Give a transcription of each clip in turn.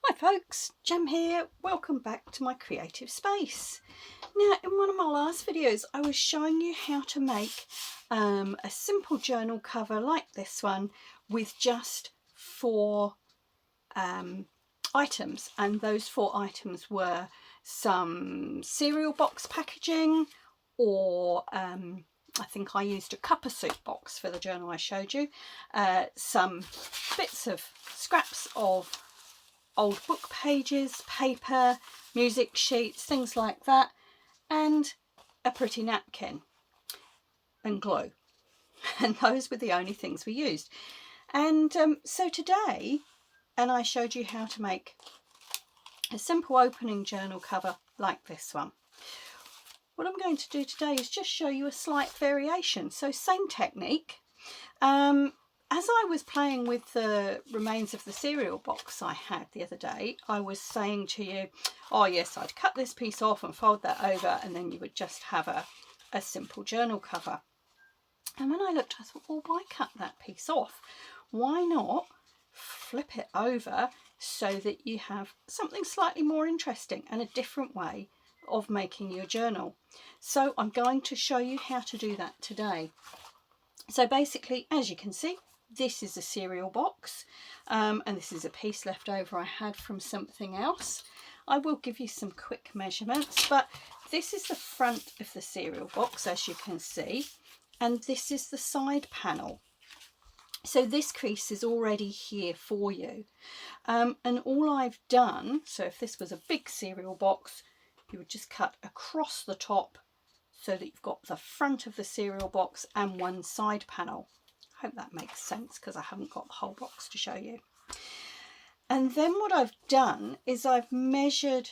Hi folks, Jem here. Welcome back to my creative space. Now, in one of my last videos I was showing you how to make a simple journal cover like this one with just 4 items, and those 4 items were some cereal box packaging, or I think I used a cuppa soup box for the journal I showed you, some bits of scraps of old book pages, paper, music sheets, things like that, and a pretty napkin and glue. And those were the only things we used. And so today, and I showed you how to make a simple opening journal cover like this one. What I'm going to do today is just show you a slight variation. So same technique. As I was playing with the remains of the cereal box I had the other day, I was saying to you, oh yes, I'd cut this piece off and fold that over, and then you would just have a simple journal cover. And when I looked, I thought, well, why cut that piece off? Why not flip it over so that you have something slightly more interesting and a different way of making your journal? So I'm going to show you how to do that today. So basically, as you can see, this is a cereal box, and this is a piece left over I had from something else. I will give you some quick measurements, but this is the front of the cereal box, as you can see, and this is the side panel. So this crease is already here for you, and all I've done, so if this was a big cereal box, you would just cut across the top so that you've got the front of the cereal box and one side panel. I hope that makes sense because I haven't got the whole box to show you. And then what I've done is I've measured,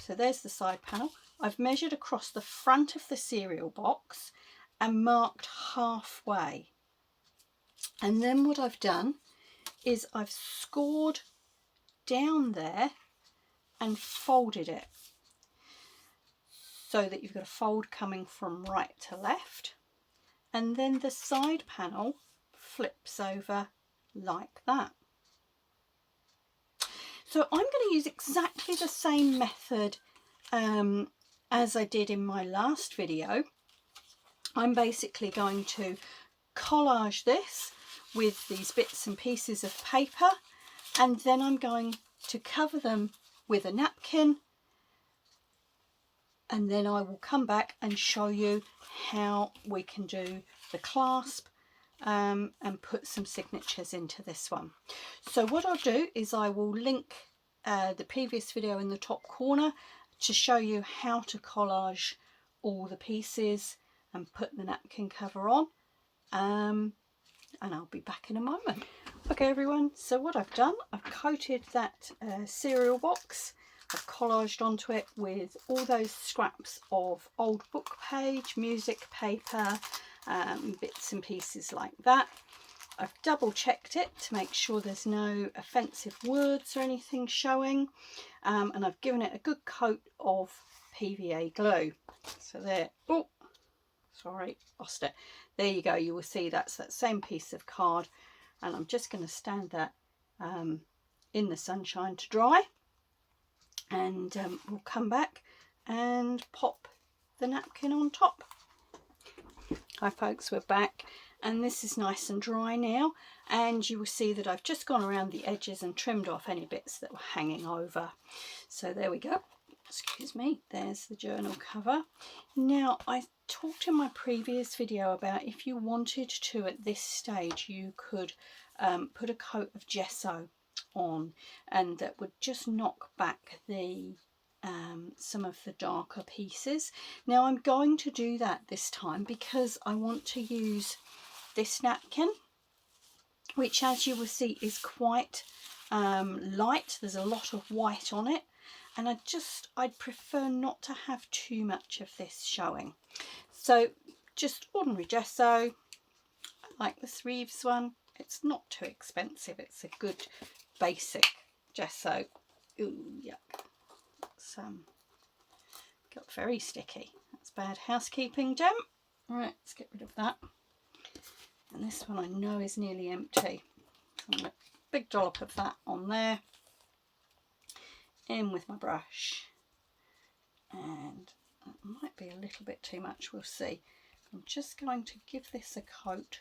so there's the side panel, I've measured across the front of the cereal box and marked halfway. And then what I've done is I've scored down there and folded it so that you've got a fold coming from right to left. And then the side panel flips over like that. So I'm going to use exactly the same method as I did in my last video. I'm basically going to collage this with these bits and pieces of paper, and then I'm going to cover them with a napkin, and then I will come back and show you how we can do the clasp and put some signatures into this one. So what I'll do is I will link the previous video in the top corner to show you how to collage all the pieces and put the napkin cover on, and I'll be back in a moment. Okay everyone, so what I've done, I've coated that cereal box. I've collaged onto it with all those scraps of old book page, music paper, bits and pieces like that. I've double checked it to make sure there's no offensive words or anything showing, and I've given it a good coat of PVA glue. So there, oh sorry, lost it. There you go, you will see that's that same piece of card, and I'm just going to stand that in the sunshine to dry. And we'll come back and pop the napkin on top. Hi folks, we're back, and this is nice and dry now, and you will see that I've just gone around the edges and trimmed off any bits that were hanging over. So there we go, excuse me, there's the journal cover. Now, I talked in my previous video about if you wanted to at this stage you could put a coat of gesso on, and that would just knock back the some of the darker pieces. Now I'm going to do that this time because I want to use this napkin, which as you will see is quite light. There's a lot of white on it, and I'd prefer not to have too much of this showing. So just ordinary gesso. I like the Reeves one. It's not too expensive. It's a good basic gesso. Ooh, yuck. It's got very sticky. That's bad housekeeping, Jem. Right, let's get rid of that. And this one I know is nearly empty. So I'm going to big dollop of that on there. in with my brush, and it might be a little bit too much, we'll see. I'm just going to give this a coat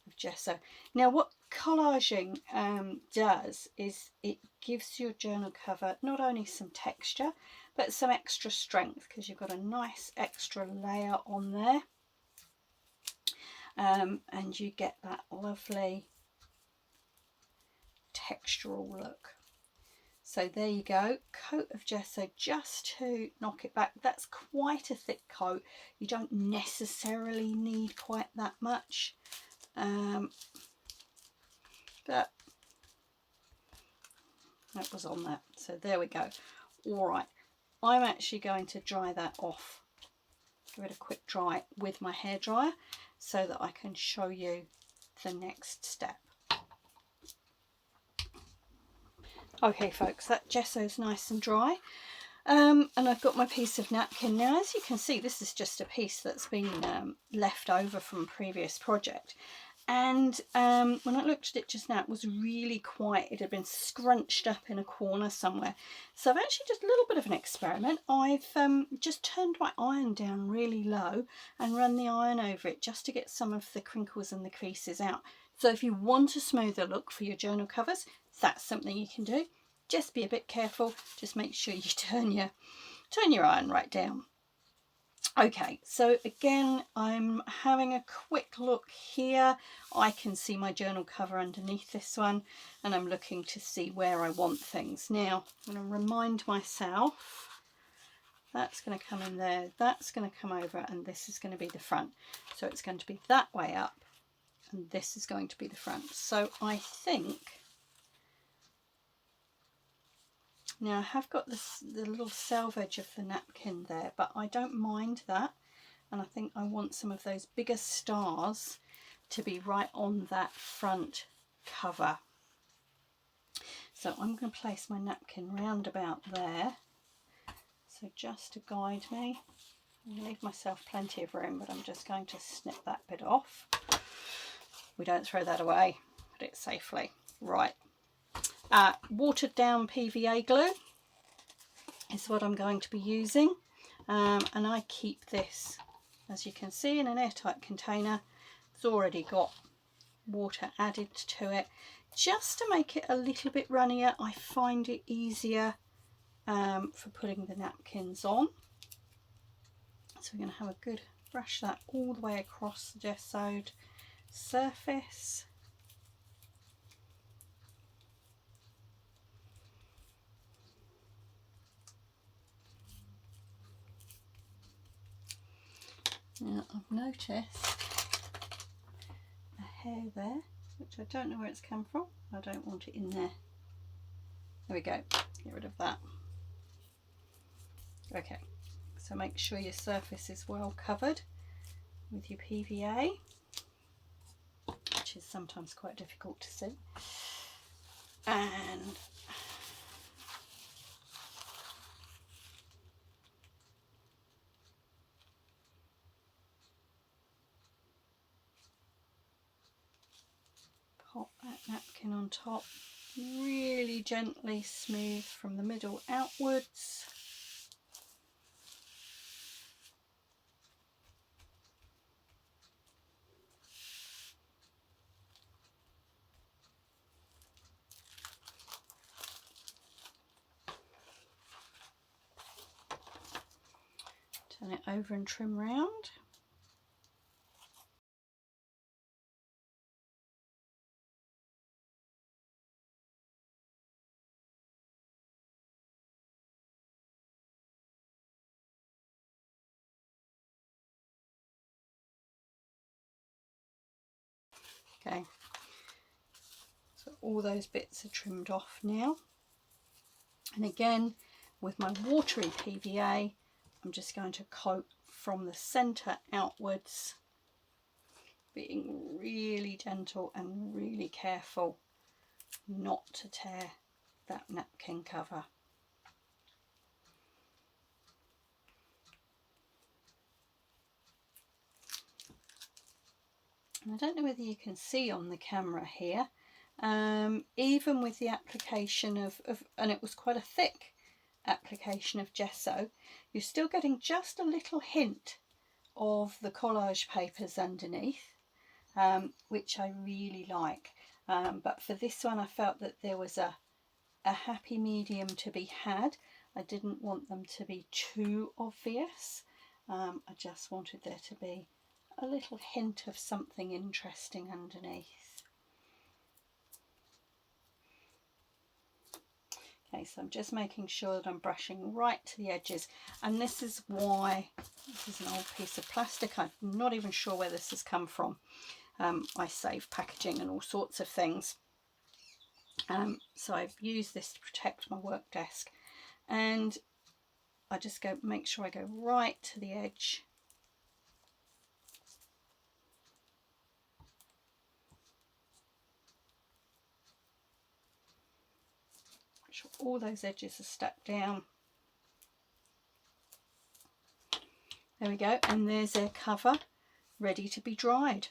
of gesso. Now what collaging does is it gives your journal cover not only some texture but some extra strength, because you've got a nice extra layer on there, and you get that lovely textural look. So there you go, coat of gesso just to knock it back. That's quite a thick coat, you don't necessarily need quite that much, but that was on that. So there we go. All right, I'm actually going to dry that off, give it a quick dry with my hairdryer so that I can show you the next step. Okay folks, that gesso's nice and dry, and I've got my piece of napkin. Now as you can see, this is just a piece that's been left over from a previous project, and when I looked at it just now, it was really quite, it had been scrunched up in a corner somewhere. So I've actually just a little bit of an experiment. I've just turned my iron down really low and run the iron over it just to get some of the crinkles and the creases out. So if you want a smoother look for your journal covers, that's something you can do. Just be a bit careful, just make sure you turn your iron right down. Okay, so again, I'm having a quick look here. I can see my journal cover underneath this one, and I'm looking to see where I want things. Now, I'm going to remind myself, that's going to come in there, that's going to come over, and this is going to be the front. So it's going to be that way up, and this is going to be the front. So I think, now I have got the little selvage of the napkin there, but I don't mind that. And I think I want some of those bigger stars to be right on that front cover. So I'm going to place my napkin round about there. So just to guide me, I leave myself plenty of room, but I'm just going to snip that bit off. We don't throw that away, put it safely. Right. Watered down PVA glue is what I'm going to be using, and I keep this, as you can see, in an airtight container. It's already got water added to it just to make it a little bit runnier. I find it easier for putting the napkins on. So we're going to have a good brush that all the way across the gessoed surface. Now I've noticed a hair there, which I don't know where it's come from. I don't want it in there. There we go, get rid of that. Okay, so make sure your surface is well covered with your PVA, which is sometimes quite difficult to see. And pop that napkin on top, really gently smooth from the middle outwards. Turn it over and trim round. Okay, so all those bits are trimmed off now. And again, with my watery PVA, I'm just going to coat from the centre outwards, being really gentle and really careful not to tear that napkin cover. And I don't know whether you can see on the camera here, even with the application of, and it was quite a thick application of gesso, you're still getting just a little hint of the collage papers underneath, which I really like. But for this one I felt that there was a happy medium to be had. I didn't want them to be too obvious. I just wanted there to be a little hint of something interesting underneath. Okay, so I'm just making sure that I'm brushing right to the edges, and this is why this is an old piece of plastic. I'm not even sure where this has come from. I save packaging and all sorts of things. So I've used this to protect my work desk, and I just make sure I go right to the edge. Make sure all those edges are stuck down. There we go, and there's their cover ready to be dried.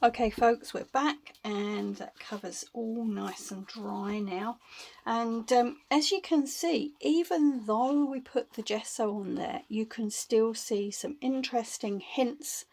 Okay folks, we're back, and that cover's all nice and dry now. And as you can see, even though we put the gesso on there, you can still see some interesting hints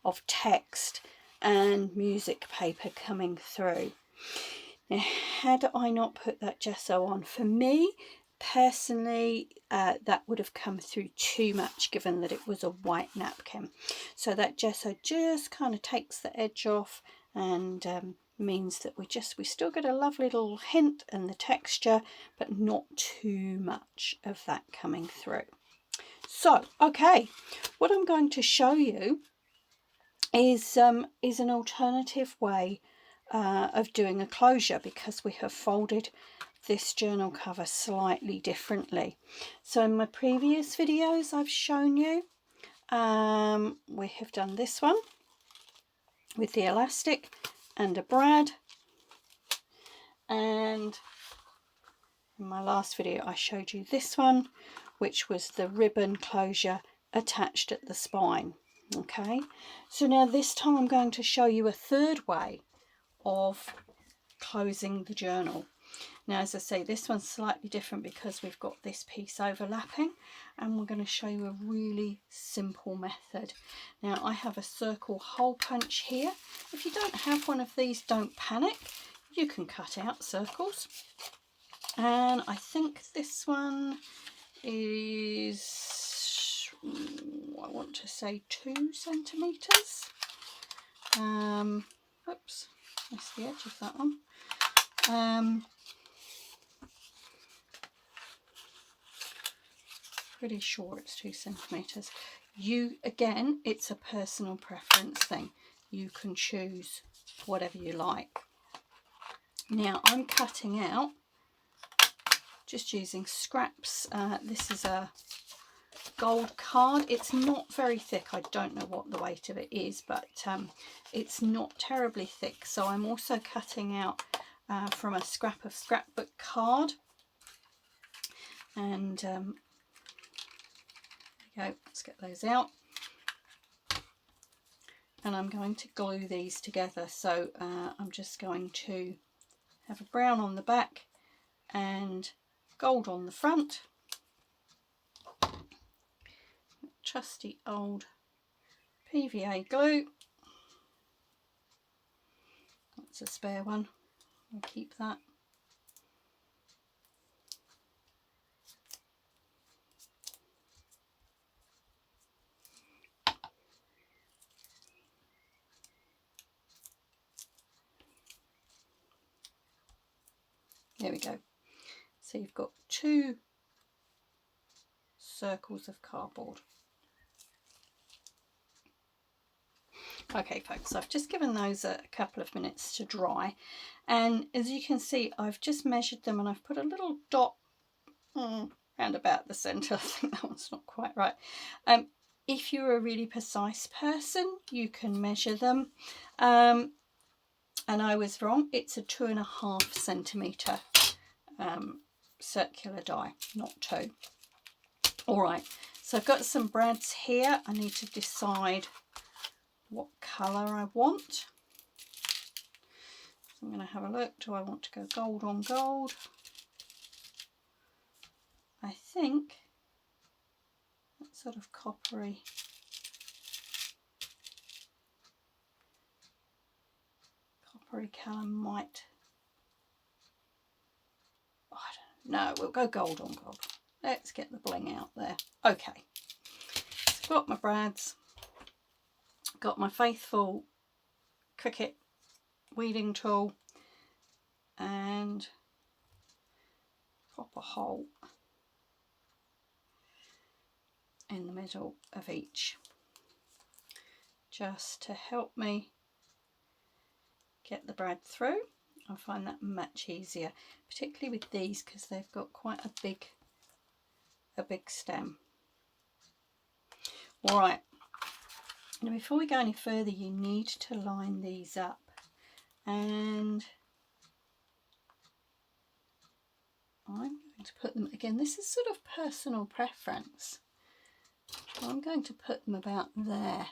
of text and music paper coming through. Now, had I not put that gesso on, for me personally, that would have come through too much, given that it was a white napkin. So that gesso just kind of takes the edge off, and means that we still get a lovely little hint and the texture, but not too much of that coming through. So okay, what I'm going to show you is an alternative way of doing a closure, because we have folded this journal cover slightly differently. So in my previous videos I've shown you, we have done this one with the elastic and a brad, and in my last video I showed you this one, which was the ribbon closure attached at the spine. Okay, so now this time I'm going to show you a third way of closing the journal. Now, as I say, this one's slightly different because we've got this piece overlapping, and we're going to show you a really simple method. Now, I have a circle hole punch here. If you don't have one of these, don't panic. You can cut out circles. And I think this one is, I want to say 2 centimetres. Oops, missed the edge of that one. Pretty sure it's 2 centimetres. Again, it's a personal preference thing. You can choose whatever you like. Now I'm cutting out, just using scraps. This is a gold card. It's not very thick. I don't know what the weight of it is, but it's not terribly thick. So I'm also cutting out from a scrap of scrapbook card, and there we go. Let's get those out, and I'm going to glue these together. So I'm just going to have a brown on the back and gold on the front. Trusty old PVA glue. That's a spare one. I'll keep that. There we go. So you've got 2 circles of cardboard. Okay folks, I've just given those a couple of minutes to dry, and as you can see, I've just measured them, and I've put a little dot round about the centre. I think that one's not quite right. If you're a really precise person, you can measure them, and I was wrong. It's a 2.5 centimetre circular die, not 2. Alright, so I've got some brads here. I need to decide what colour I want. I'm going to have a look. Do I want to go gold on gold? I think that sort of coppery colour might, I don't know, we'll go gold on gold. Let's get the bling out there. Okay, so I've got my brads, got my faithful Cricut weeding tool, and pop a hole in the middle of each, just to help me get the brad through. I find that much easier, particularly with these, because they've got quite a big stem. All right, now before we go any further, you need to line these up, and I'm going to put them, again, this is sort of personal preference, I'm going to put them about there.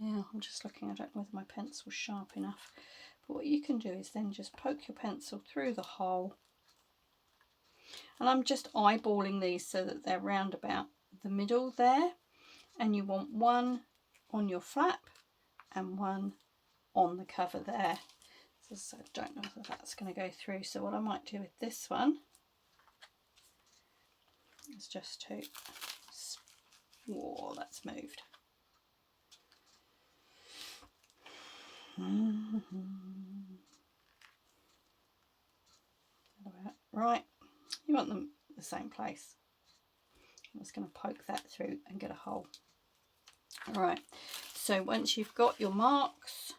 Yeah, I'm just looking, I don't know whether my pencil's sharp enough, but what you can do is then just poke your pencil through the hole, and I'm just eyeballing these so that they're round about the middle there, and you want one on your flap and one on the cover there. So I don't know if that's going to go through, so what I might do with this one is just to, whoa, that's moved. Right, you want them the same place. I'm just going to poke that through and get a hole. All right, so once you've got your marks,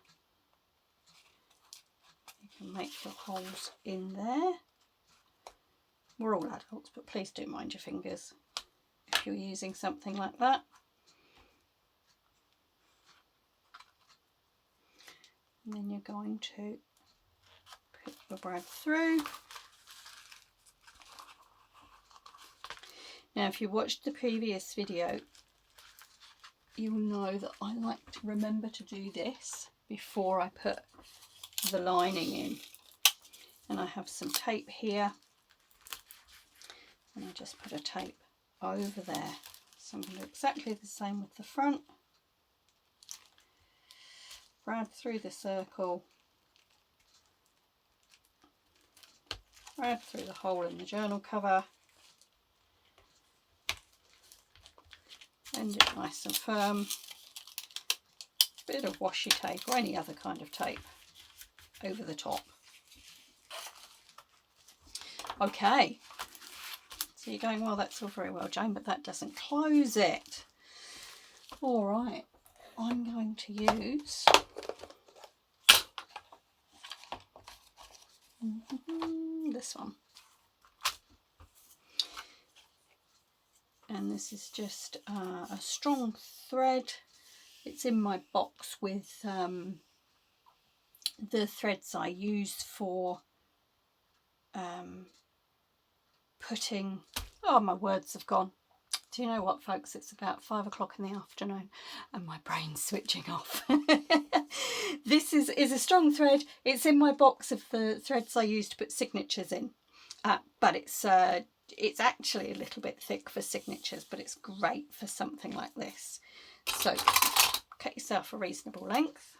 you can make your holes in there. We're all adults, but please do mind your fingers if you're using something like that. And then you're going to put the brad through. Now, if you watched the previous video, you'll know that I like to remember to do this before I put the lining in. And I have some tape here, and I just put a tape over there. So I'm going to do exactly the same with the front. Brad through the circle, brad through the hole in the journal cover, end it nice and firm, bit of washi tape or any other kind of tape over the top. Okay, so you're going, well, that's all very well, Jane, but that doesn't close it. All right, I'm going to use this one, and this is just a strong thread. It's in my box with the threads I use for putting, oh, my words have gone. Do you know what, folks, it's about 5 o'clock in the afternoon and my brain's switching off. This is a strong thread. It's in my box of the threads I use to put signatures in, but it's actually a little bit thick for signatures, but it's great for something like this. So cut yourself a reasonable length,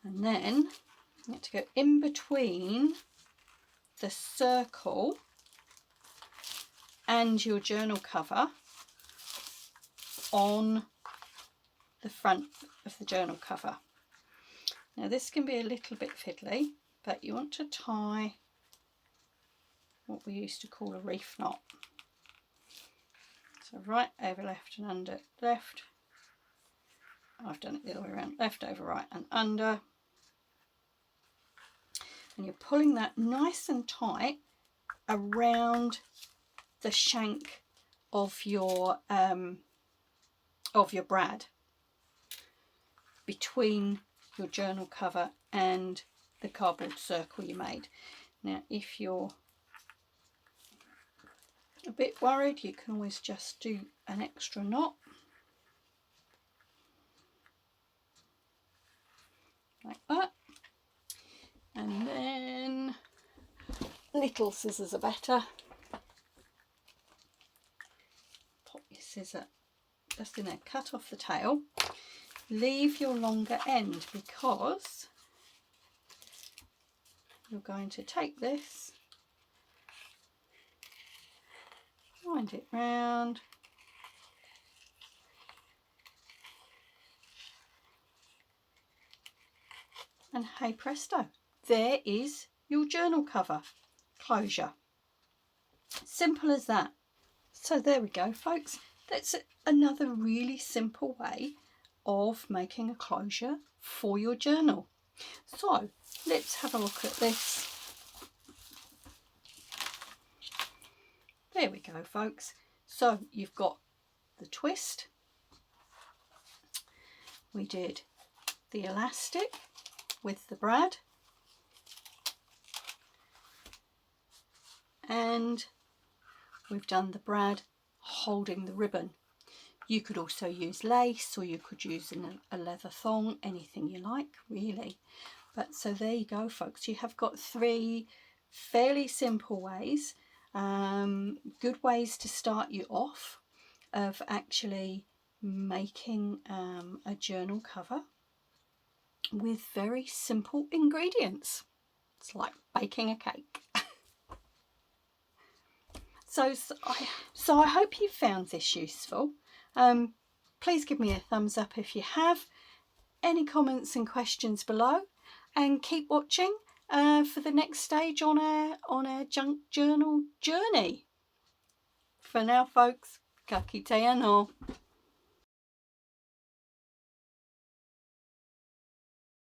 and then you have to go in between the circle and your journal cover on the front of the journal cover. Now this can be a little bit fiddly, but you want to tie what we used to call a reef knot. So right over left and under left. I've done it the other way around, left over right and under. And you're pulling that nice and tight around the shank of your brad, between your journal cover and the cardboard circle you made. Now, if you're a bit worried, you can always just do an extra knot. like that. And then little scissors are better. Pop your scissor just in there, cut off the tail. Leave your longer end because you're going to take this, wind it round, and hey presto, there is your journal cover closure. Simple as that. So there we go, folks. That's another really simple way of making a closure for your journal. So let's have a look at this. There we go, folks. So you've got the twist. We did the elastic with the brad. And we've done the brad holding the ribbon. You could also use lace, or you could use a leather thong, anything you like really. But so there you go, folks. You have got 3 fairly simple ways, good ways to start you off of actually making a journal cover with very simple ingredients. It's like baking a cake. So I hope you found this useful. Please give me a thumbs up if you have. Any comments and questions below, and keep watching for the next stage on our junk journal journey. For now, folks, ka kite anō.